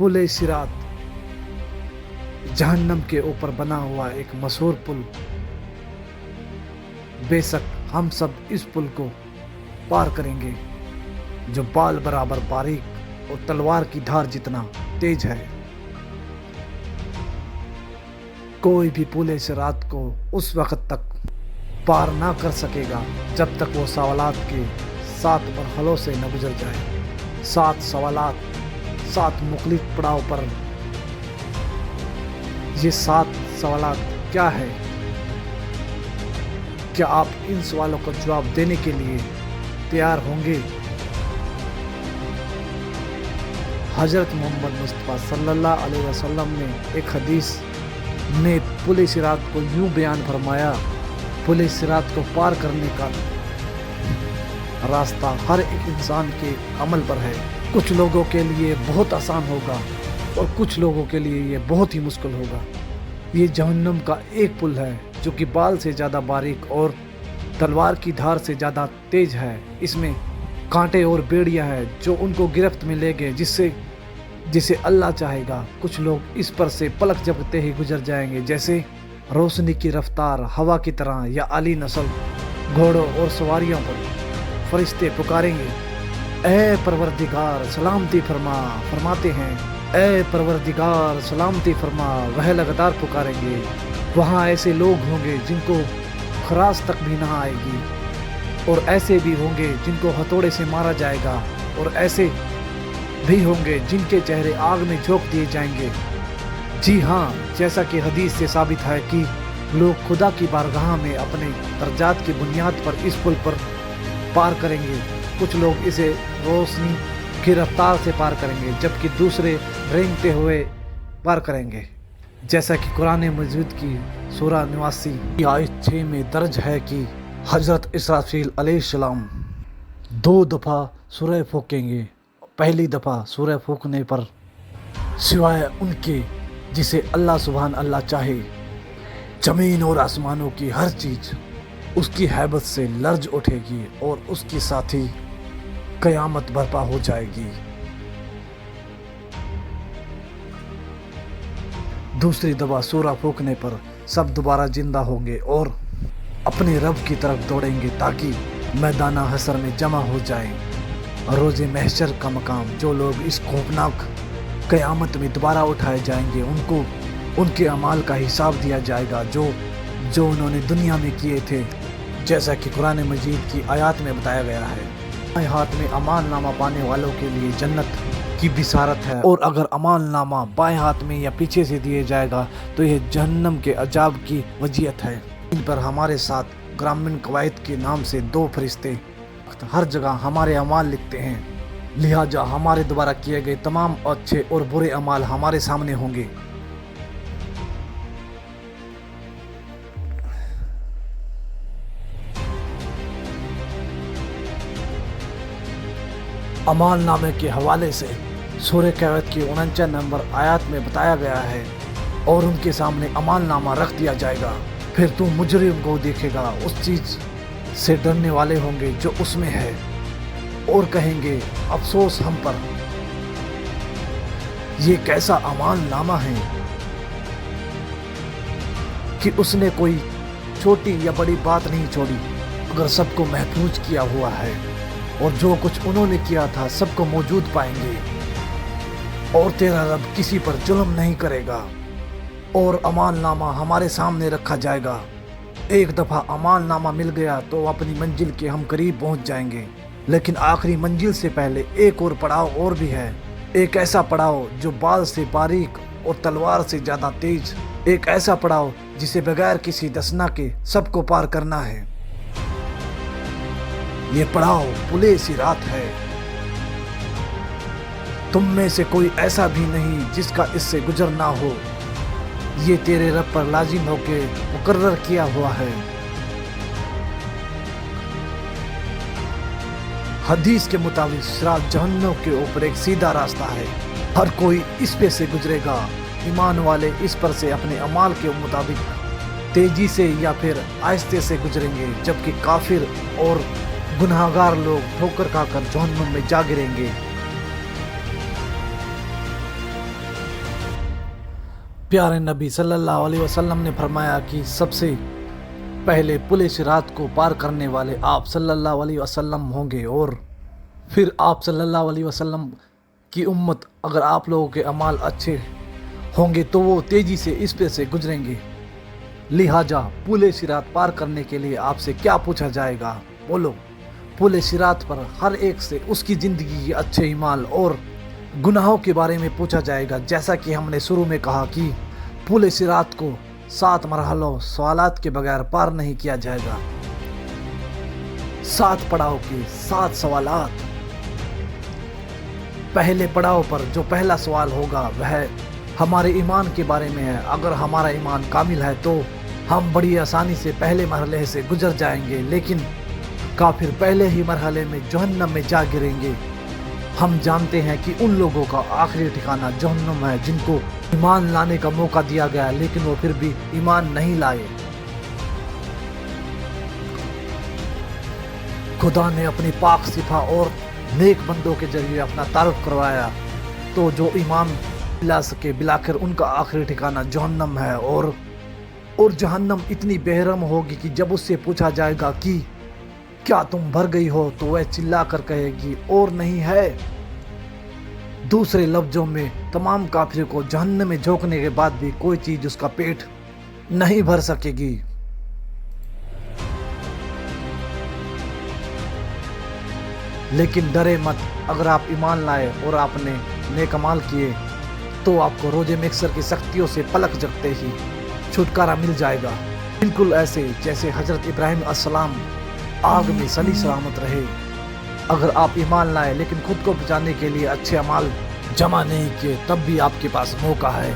पुल सिरात जहन्नम के ऊपर बना हुआ एक मशहूर पुल। बेशक हम सब इस पुल को पार करेंगे जो बाल बराबर बारीक और तलवार की धार जितना तेज है। कोई भी पुल सिरात को उस वक्त तक पार ना कर सकेगा जब तक वो सवालात के 7 मरहलों से न गुजर जाए। 7 सवालात, 7 मुख्तलिफ पड़ाव पर। ये 7 सवालात क्या है? क्या आप इन सवालों का जवाब देने के लिए तैयार होंगे? हजरत मोहम्मद मुस्तफ़ा सल्लल्लाहु अलैहि वसल्लम ने एक हदीस में पुल सिरात को यूं बयान फरमाया, पुल सिरात को पार करने का रास्ता हर एक इंसान के अमल पर है। कुछ लोगों के लिए बहुत आसान होगा और कुछ लोगों के लिए ये बहुत ही मुश्किल होगा। ये जहन्नम का एक पुल है जो कि बाल से ज़्यादा बारीक और तलवार की धार से ज़्यादा तेज है। इसमें कांटे और बेड़ियां हैं जो उनको गिरफ्त में ले गए, जिसे अल्लाह चाहेगा। कुछ लोग इस पर से पलक झपकते ही गुजर जाएंगे, जैसे रोशनी की रफ्तार हवा की तरह, या आली नस्ल घोड़ों और सवारियों पर फरिश्ते पुकारेंगे, ए परवरदिगार सलामती फरमा। फरमाते हैं, ए परवरदिगार सलामती फरमा। वह लगातार पुकारेंगे। वहाँ ऐसे लोग होंगे जिनको खराश तक भी ना आएगी, और ऐसे भी होंगे जिनको हथौड़े से मारा जाएगा, और ऐसे भी होंगे जिनके चेहरे आग में झोंक दिए जाएंगे। जी हाँ, जैसा कि हदीस से साबित है कि लोग खुदा की बारगाह में अपने दर्जात की बुनियाद पर इस पुल पर पार करेंगे। कुछ लोग इसे रोशनी की रफ्तार से पार करेंगे, जबकि दूसरे रेंगते हुए पार करेंगे। जैसा कि कुरान मजीद की सूरा 89 की आयत 6 में दर्ज है कि हजरत इसराफील अलैहिस्सलाम 2 दफ़ा सूरह फूकेंगे। पहली दफ़ा सूरह फूकने पर सिवाय उनके जिसे अल्लाह सुभान अल्लाह चाहे, ज़मीन और आसमानों की हर चीज़ उसकी हैबत से लर्ज उठेगी और उसके साथ ही क़यामत बर्पा हो जाएगी। दूसरी दफ़ा सूरा फूकने पर सब दोबारा जिंदा होंगे और अपने रब की तरफ दौड़ेंगे ताकि मैदाना हशर में जमा हो जाएं। रोज़े महशर का मकाम। जो लोग इस खौफनाक क़यामत में दोबारा उठाए जाएंगे, उनको उनके अमाल का हिसाब दिया जाएगा जो उन्होंने दुनिया में किए थे, जैसा कि कुरान मजीद की आयत में बताया गया है। बाएं हाथ में अमाल नामा पाने वालों के लिए जन्नत की बिसारत है, और अगर अमाल नामा बाएं हाथ में या पीछे से दिए जाएगा तो यह जहन्नम के अजाब की वजियत है। इन पर हमारे साथ ग्रामीण कवायद के नाम से 2 फरिश्ते हर जगह हमारे अमाल लिखते हैं, लिहाजा हमारे द्वारा किए गए तमाम अच्छे और बुरे अमाल हमारे सामने होंगे। अमाल नामे के हवाले से सूरह कहफ की 49 नंबर आयत में बताया गया है, और उनके सामने अमाल नामा रख दिया जाएगा। फिर तू मुजरिम को देखेगा, उस चीज से डरने वाले होंगे जो उसमें है, और कहेंगे अफसोस हम पर। ये कैसा अमाल नामा है कि उसने कोई छोटी या बड़ी बात नहीं छोड़ी, अगर सबको महफूज किया हुआ है, और जो कुछ उन्होंने किया था सबको मौजूद पाएंगे, और तेरा रब किसी पर जुल्म नहीं करेगा। और अमाल नामा हमारे सामने रखा जाएगा। एक दफ़ा अमाल नामा मिल गया तो अपनी मंजिल के हम करीब पहुंच जाएंगे, लेकिन आखिरी मंजिल से पहले एक और पड़ाव और भी है। एक ऐसा पड़ाव जो बाल से बारीक और तलवार से ज़्यादा तेज। एक ऐसा पड़ाव जिसे बगैर किसी दसना के सबको पार करना है। ये पड़ाव पुल सिरात है। तुम में से कोई ऐसा भी नहीं जिसका इससे गुजर ना हो। ये तेरे रब पर लाजिम होके मुकर्रर किया हुआ है। हदीस के मुताबिक सिरात जहन्नम के ऊपर एक सीधा रास्ता है। हर कोई इस पे से गुजरेगा। ईमान वाले इस पर से अपने अमाल के मुताबिक तेजी से या फिर आहिस्ते से गुजरेंगे, जबकि काफिर और गुनाहगार लोग ठोकर खाकर जहन्नम में जा गिरेंगे। پیارے نبی صلی اللہ علیہ وسلم نے فرمایا کہ سب سے پہلے پل صراط کو پار کرنے والے آپ صلی اللہ علیہ وسلم ہوں گے، اور پھر آپ صلی اللہ علیہ وسلم کی امت، اگر آپ لوگوں کے اعمال اچھے ہوں گے تو وہ تیزی سے اس پہ سے گزریں گے۔ لہٰذا پل صراط پار کرنے کے لیے آپ سے کیا پوچھا جائے گا؟ بولو۔ پل صراط پر ہر ایک سے اس کی زندگی کے اچھے اعمال اور گناہوں کے بارے میں پوچھا جائے گا۔ جیسا کہ ہم نے شروع میں کہا کہ پل صراط کو 7 مرحلوں سوالات کے بغیر پار نہیں کیا جائے گا۔ 7 پڑاؤ کے 7 سوالات۔ پہلے پڑاؤ پر جو پہلا سوال ہوگا وہ ہمارے ایمان کے بارے میں ہے۔ اگر ہمارا ایمان کامل ہے تو ہم بڑی آسانی سے پہلے مرحلے سے گزر جائیں گے، لیکن کافر پہلے ہی مرحلے میں جہنم میں جا گریں گے۔ ہم جانتے ہیں کہ ان لوگوں کا آخری ٹھکانہ جہنم ہے جن کو ایمان لانے کا موقع دیا گیا لیکن وہ پھر بھی ایمان نہیں لائے۔ خدا نے اپنی پاک صفا اور نیک بندوں کے ذریعے اپنا تعارف کروایا، تو جو ایمان لا سکے بلاخر ان کا آخری ٹھکانہ جہنم ہے، اور جہنم اتنی بےرحم ہوگی کہ جب اس سے پوچھا جائے گا کہ کیا تم بھر گئی ہو تو وہ چلا کر کہے گی اور نہیں ہے۔ دوسرے لفظوں میں تمام کافروں کو جہنم میں جھونکنے کے بعد بھی کوئی چیز اس کا پیٹ نہیں بھر سکے گی۔ لیکن ڈرے مت، اگر آپ ایمان لائے اور آپ نے نیک اعمال کیے تو آپ کو روز محشر کی سختیوں سے پلک جھپکتے ہی چھٹکارا مل جائے گا، بالکل ایسے جیسے حضرت ابراہیم علیہ السلام آگ میں صحیح سلامت رہے۔ اگر آپ ایمان لائے لیکن خود کو بچانے کے لیے اچھے اعمال جمع نہیں کیے تب بھی آپ کے پاس موقع ہے،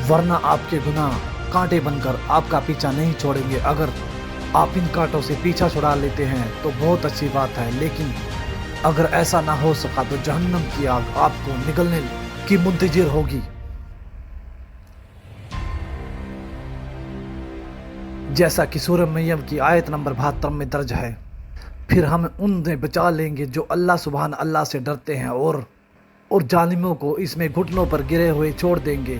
ورنہ آپ کے گناہ کانٹے بن کر آپ کا پیچھا نہیں چھوڑیں گے۔ اگر آپ ان کانٹوں سے پیچھا چھڑا لیتے ہیں تو بہت اچھی بات ہے، لیکن اگر ایسا نہ ہو سکا تو جہنم کی آگ آپ کو نگلنے کی منتظر ہوگی۔ جیسا کہ سورہ مریم کی آیت نمبر 72 میں درج ہے، پھر ہم انہیں بچا لیں گے جو اللہ سبحانہ اللہ سے ڈرتے ہیں، اور ظالموں کو اس میں گھٹنوں پر گرے ہوئے چھوڑ دیں گے۔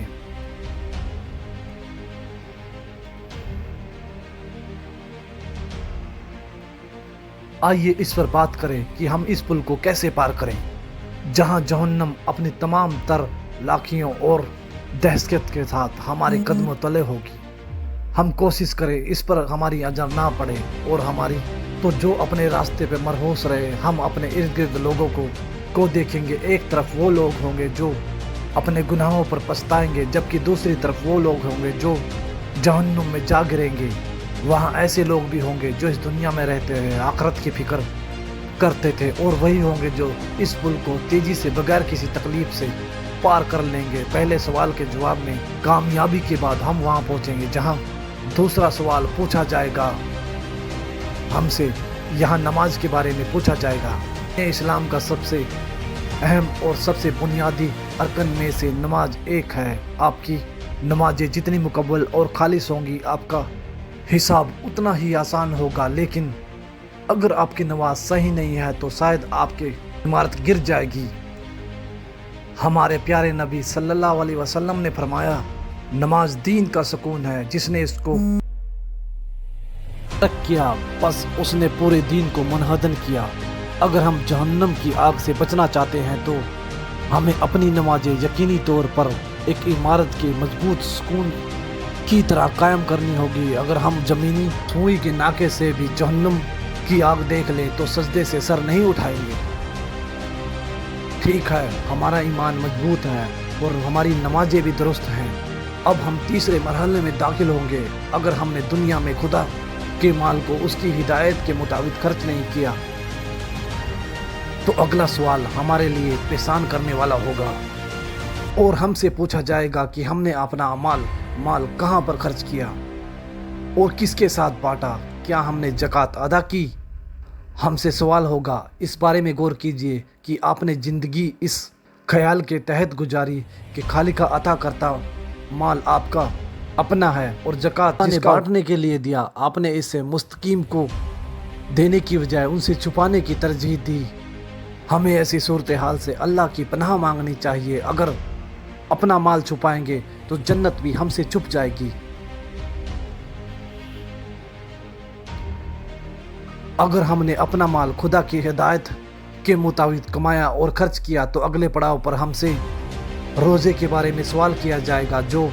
آئیے اس پر بات کریں کہ ہم اس پل کو کیسے پار کریں جہاں جہنم اپنی تمام تر لاکھیوں اور دہشت کے ساتھ ہمارے قدموں تلے ہوگی۔ ہم کوشش کریں اس پر ہماری نظر نہ پڑے اور ہماری تو جو اپنے راستے پہ مرہوس رہے، ہم اپنے ارد گرد لوگوں کو دیکھیں گے۔ ایک طرف وہ لوگ ہوں گے جو اپنے گناہوں پر پچھتائیں گے، جبکہ دوسری طرف وہ لوگ ہوں گے جو جہنم میں جا گریں گے۔ وہاں ایسے لوگ بھی ہوں گے جو اس دنیا میں رہتے ہیں آخرت کی فکر کرتے تھے، اور وہی ہوں گے جو اس پل کو تیزی سے بغیر کسی تکلیف سے پار کر لیں گے۔ پہلے سوال کے جواب میں کامیابی کے بعد ہم وہاں پہنچیں گے جہاں دوسرا سوال پوچھا جائے گا ہم سے۔ یہاں نماز کے بارے میں پوچھا جائے گا۔ اسلام کا سب سے اہم اور سب سے بنیادی ارکن میں سے نماز ایک ہے۔ آپ کی نمازیں جتنی مکمل اور خالص ہوں گی آپ کا حساب اتنا ہی آسان ہوگا، لیکن اگر آپ کی نماز صحیح نہیں ہے تو شاید آپ کی عمارت گر جائے گی۔ ہمارے پیارے نبی صلی اللہ علیہ وسلم نے فرمایا، نماز دین کا سکون ہے، جس نے اس کو ترک کیا بس اس نے پورے دین کو منہدم کیا۔ اگر ہم جہنم کی آگ سے بچنا چاہتے ہیں تو ہمیں اپنی نمازیں یقینی طور پر ایک عمارت کے مضبوط سکون کی طرح قائم کرنی ہوگی۔ اگر ہم زمینی سوئی کے ناکے سے بھی جہنم کی آگ دیکھ لیں تو سجدے سے سر نہیں اٹھائیں گے۔ ٹھیک ہے، ہمارا ایمان مضبوط ہے اور ہماری نمازیں بھی درست ہیں۔ اب ہم تیسرے مرحلے میں داخل ہوں گے۔ اگر ہم نے دنیا میں خدا کے مال کو اس کی ہدایت کے مطابق خرچ نہیں کیا تو اگلا سوال ہمارے لیے پریشان کرنے والا ہوگا، اور ہم سے پوچھا جائے گا کہ ہم نے اپنا مال کہاں پر خرچ کیا اور کس کے ساتھ بانٹا، کیا ہم نے زکوٰۃ ادا کی۔ ہم سے سوال ہوگا۔ اس بارے میں غور کیجئے کہ آپ نے زندگی اس خیال کے تحت گزاری کہ خالق کا عطا کرتا مال آپ کا اپنا ہے، اور زکوٰۃ جس کا بانٹنے کے لیے دیا آپ نے اسے مستحقین کو دینے کی بجائے ان سے چھپانے کی ترجیح دی۔ ہمیں ایسی صورتحال سے اللہ کی پناہ مانگنی چاہیے۔ اگر اپنا مال چھپائیں گے تو जन्नत भी हमसे छुप जाएगी। अगर हमने अपना माल खुदा की हिदायत के मुताबिक कमाया और खर्च किया तो अगले पड़ाव पर हमसे रोज़े के बारे में सवाल किया जाएगा, जो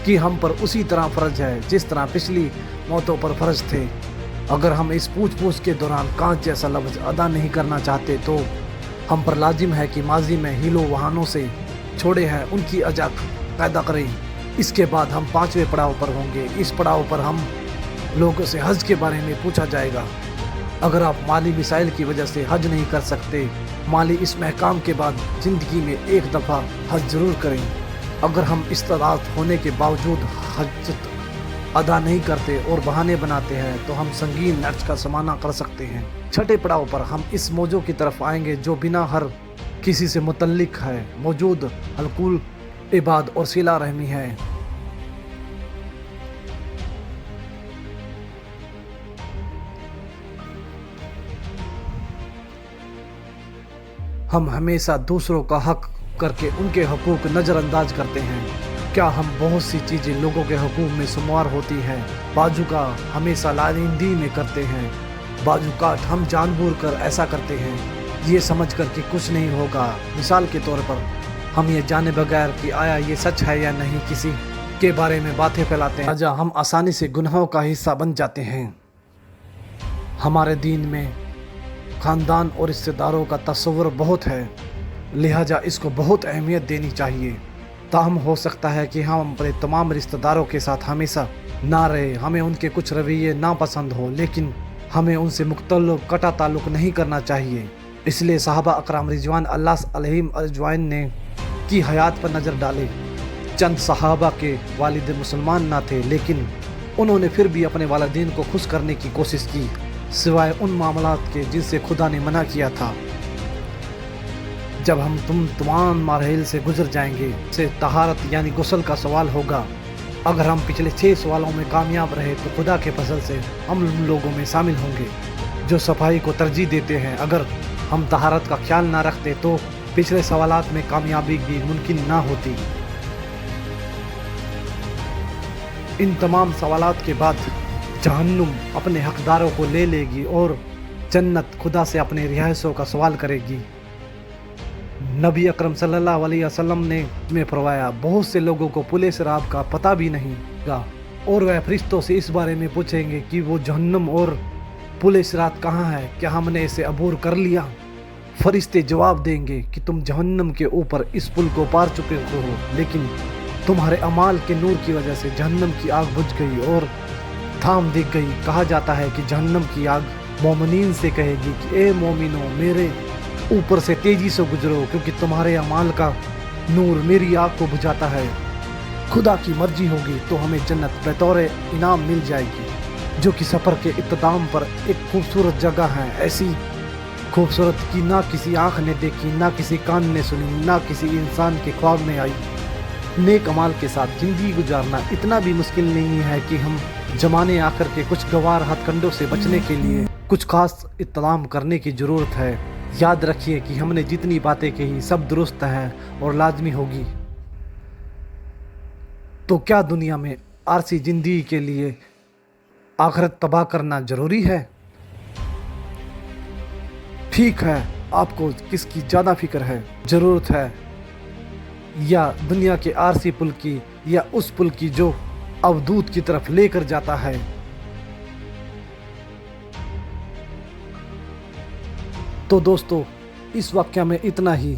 कि हम पर उसी तरह फ़र्ज है जिस तरह पिछली मौतों पर फ़र्ज थे। अगर हम इस पूछ के दौरान कांच जैसा लफ्ज़ अदा नहीं करना चाहते तो हम पर लाजिम है कि माजी में हिलो वहानों से छोड़े हैं उनकी अजा पैदा करें। इसके बाद हम 5वें पड़ाव पर होंगे। इस पड़ाव पर हम लोगों से हज के बारे में पूछा जाएगा। अगर आप माली मिसाइल की वजह से हज नहीं कर सकते, माली इस महकाम के बाद ज़िंदगी में एक दफ़ा हज ज़रूर करें। अगर हम इस्तादात होने के बावजूद हज अदा नहीं करते और बहाने बनाते हैं तो हम संगीन नर्ज का सामना कर सकते हैं। 6ठे पड़ाव पर हम इस मौजू की तरफ आएंगे जो बिना हर किसी से मुतल्लिक है, मौजूद हलकुल इबाद और सिला रहमी है। हम हमेशा दूसरों का हक करके उनके हकूक़ नज़रअंदाज करते हैं। क्या हम बहुत सी चीज़ें लोगों के हकूक़ में शुमार होती हैं, बाजू का हमेशा लारिंदी में करते हैं, बाजू काट हम जानबूझ कर ऐसा करते हैं ये समझ कर कि कुछ नहीं होगा। मिसाल के तौर पर हम ये जाने बगैर कि आया ये सच है या नहीं किसी के बारे में बातें फैलाते हैं, लिहाजा हम आसानी से गुनाहों का हिस्सा बन जाते हैं। हमारे दीन में ख़ानदान और रिश्तेदारों का तस्वुर बहुत है, लिहाजा इसको बहुत अहमियत देनी चाहिए। ताहम हो सकता है कि हम अपने तमाम रिश्तेदारों के साथ हमेशा ना रहे, हमें उनके कुछ रवैये नापसंद हो, लेकिन हमें उनसे मुख्तलिफ कटा ताल्लुक़ नहीं करना चाहिए। इसलिए सहाबा अकराम रिजवान अल्लाह अलैहिम अजमाइन ने की हयात पर नज़र डाले। चंद सहाबा के वालिद मुसलमान ना थे, लेकिन उन्होंने फिर भी अपने वालिदैन को खुश करने की कोशिश की, सिवाय उन मामलात के जिनसे खुदा ने मना किया था। जब हम तमाम मराहिल से गुजर जाएंगे से तहारत यानी गुस्ल का सवाल होगा। अगर हम पिछले 6 सवालों में कामयाब रहे तो खुदा के फजल से हम उन लोगों में शामिल होंगे जो सफाई को तरजीह देते हैं। अगर हम तहारत का ख्याल ना रखते तो पिछले सवालात में कामयाबी भी मुमकिन ना होती। इन तमाम सवालात के बाद जहन्नुम अपने हकदारों को ले लेगी और जन्नत खुदा से अपने रिहायशों का सवाल करेगी। नबी अकरम सल्लल्लाहु अलैहि वसल्लम ने फरमाया, बहुत से लोगों को पुले सिरात का पता भी नहीं होगा और वह फरिश्तों से इस बारे में पूछेंगे कि वो जहन्नुम और पुले सिरात कहाँ है, क्या हमने इसे अबूर कर लिया। फरिश्ते जवाब देंगे कि तुम जहन्नुम के ऊपर इस पुल को पार चुके हो, लेकिन तुम्हारे अमाल के नूर की वजह से जहन्नुम की आग बुझ गई और थाम दिख गई। कहा जाता है कि जहन्नुम की आग मोमिनीन से कहेगी कि ए मोमिनो, मेरे ऊपर से तेजी से गुजरो, क्योंकि तुम्हारे अमाल का नूर मेरी आग को बुझाता है। खुदा की मर्जी होगी तो हमें जन्नत बतौर इनाम मिल जाएगी, जो कि सफ़र के इख्तिताम पर एक खूबसूरत जगह है। ऐसी खूबसूरत की ना किसी आँख ने देखी, ना किसी कान ने सुनी, ना किसी इंसान के ख्वाब में आई। नेक अमाल के साथ ज़िंदगी गुजारना इतना भी मुश्किल नहीं है कि हम जमाने आकर के कुछ गवार हथकंडों से बचने के लिए कुछ खास इत्तलाम करने की ज़रूरत है। याद रखिए कि हमने जितनी बातें कही सब दुरुस्त हैं और लाजमी होगी। तो क्या दुनिया में आरसी ज़िंदगी के लिए आखिरत तबाह करना ज़रूरी है? ठीक है, आपको किसकी ज़्यादा फिक्र है, ज़रूरत है, या दुनिया के आरसी पुल की, या उस पुल की जो अवधूत की तरफ लेकर जाता है। तो दोस्तों, इस वाक़या में इतना ही।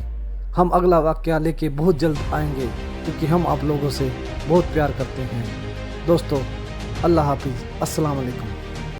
हम अगला वाक़या लेके बहुत जल्द आएंगे, क्योंकि हम आप लोगों से बहुत प्यार करते हैं। दोस्तों, अल्लाह हाफिज़, अस्सलाम वालेकुम।